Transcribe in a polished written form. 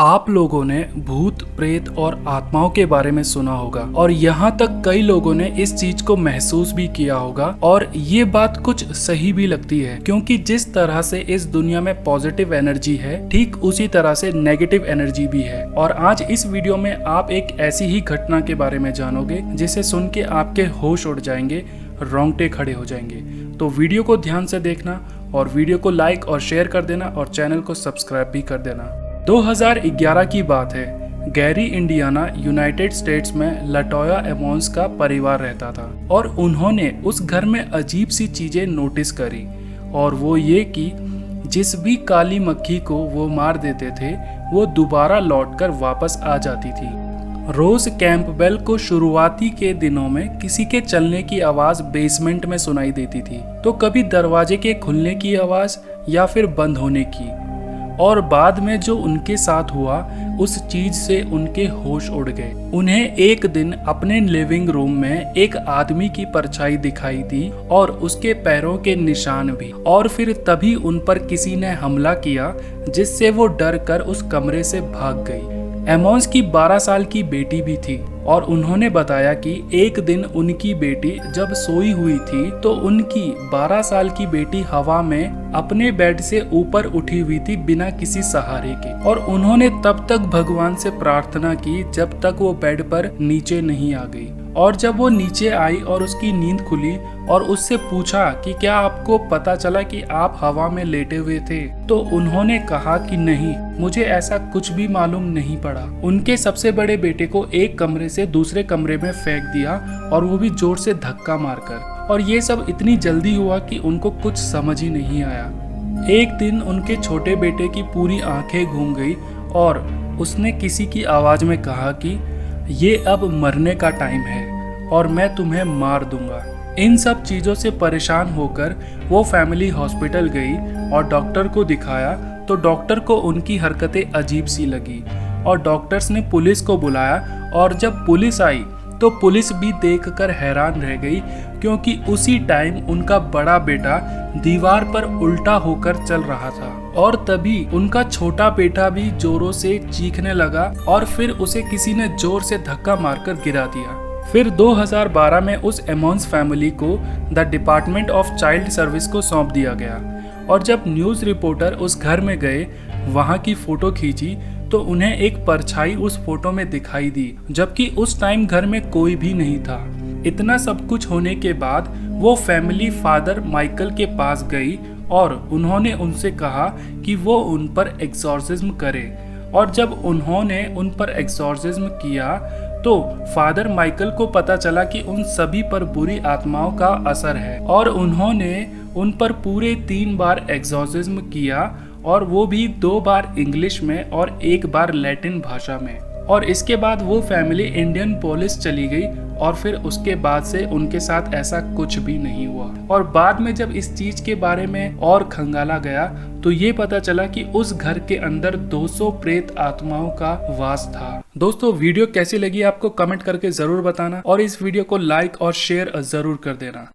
आप लोगों ने भूत प्रेत और आत्माओं के बारे में सुना होगा और यहाँ तक कई लोगों ने इस चीज को महसूस भी किया होगा और ये बात कुछ सही भी लगती है, क्योंकि जिस तरह से इस दुनिया में पॉजिटिव एनर्जी है ठीक उसी तरह से नेगेटिव एनर्जी भी है। और आज इस वीडियो में आप एक ऐसी ही घटना के बारे में जानोगे जिसे सुन के आपके होश उड़ जाएंगे, रोंगटे खड़े हो जाएंगे। तो वीडियो को ध्यान से देखना और वीडियो को लाइक और शेयर कर देना और चैनल को सब्सक्राइब भी कर देना। 2011 की बात है। गैरी, इंडियाना, यूनाइटेड स्टेट्स में लटोया एमोन्स का परिवार रहता था और उन्होंने उस घर में अजीब सी चीजें नोटिस करी, और वो ये कि जिस भी काली मक्खी को वो मार देते थे वो दोबारा लौटकर वापस आ जाती थी। रोज कैंपबेल को शुरुआती के दिनों में किसी के चलने की आवाज बेसमेंट में सुनाई देती थी, तो कभी दरवाजे के खुलने की आवाज या फिर बंद होने की। और बाद में जो उनके साथ हुआ उस चीज से उनके होश उड़ गए। उन्हें एक दिन अपने लिविंग रूम में एक आदमी की परछाई दिखाई दी और उसके पैरों के निशान भी, और फिर तभी उन पर किसी ने हमला किया जिससे वो डर कर उस कमरे से भाग गई। एमोन्स की 12 साल की बेटी भी थी और उन्होंने बताया कि एक दिन उनकी बेटी जब सोई हुई थी तो उनकी 12 साल की बेटी हवा में अपने बेड से ऊपर उठी हुई थी बिना किसी सहारे के, और उन्होंने तब तक भगवान से प्रार्थना की जब तक वो बेड पर नीचे नहीं आ गई। और जब वो नीचे आई और उसकी नींद खुली और उससे पूछा कि क्या आपको पता चला कि आप हवा में लेटे हुए थे, तो उन्होंने कहा कि नहीं, मुझे ऐसा कुछ भी मालूम नहीं पड़ा। उनके सबसे बड़े बेटे को एक कमरे से दूसरे कमरे में फेंक दिया, और वो भी जोर से धक्का मारकर। और ये सब इतनी जल्दी हुआ कि उनको कुछ समझ ही नहीं आया। एक दिन उनके छोटे बेटे की पूरी आंखें घूम गई और उसने किसी की आवाज में कहा कि ये अब मरने का टाइम है और मैं तुम्हें मार दूंगा। इन सब चीजों से परेशान होकर वो फैमिली हॉस्पिटल गई और डॉक्टर को दिखाया, तो डॉक्टर को उनकी हरकतें अजीब सी लगी और डॉक्टर्स ने पुलिस को बुलाया। और जब पुलिस आई तो पुलिस भी देखकर हैरान रह गई, क्योंकि उसी टाइम उनका बड़ा बेटा दीवार पर उल्टा होकर चल रहा था और तभी उनका छोटा बेटा भी जोरों से चीखने लगा और फिर उसे किसी ने जोर से धक्का मारकर गिरा दिया। फिर 2012 में उस एमोन्स फैमिली को the department of child service को सौंप दिया गया, और जब न्यूज़ रिपोर्टर उस घर में गए, वहाँ की फोटो खींची, तो उन्हें एक परछाई उस फोटो में दिखाई दी, जबकि उस टाइम घर में कोई भी नहीं था। इतना सब कुछ होने के बाद वो फैमिली फादर माइकल के पास गई और उन्होंने उनसे कहा कि वो उन पर एक्सॉर्सिज्म करे। और जब उन्होंने उन पर एक्सॉर्सिज्म किया तो फादर माइकल को पता चला कि उन सभी पर बुरी आत्माओं का असर है, और उन्होंने उन पर पूरे 3 बार एक्सॉर्सिज्म किया, और वो भी 2 बार इंग्लिश में और 1 बार लैटिन भाषा में। और इसके बाद वो फैमिली इंडियन पुलिस चली गई और फिर उसके बाद से उनके साथ ऐसा कुछ भी नहीं हुआ। और बाद में जब इस चीज के बारे में और खंगाला गया तो ये पता चला कि उस घर के अंदर 200 प्रेत आत्माओं का वास था। दोस्तों, वीडियो कैसी लगी आपको कमेंट करके जरूर बताना और इस वीडियो को लाइक और शेयर जरूर कर देना।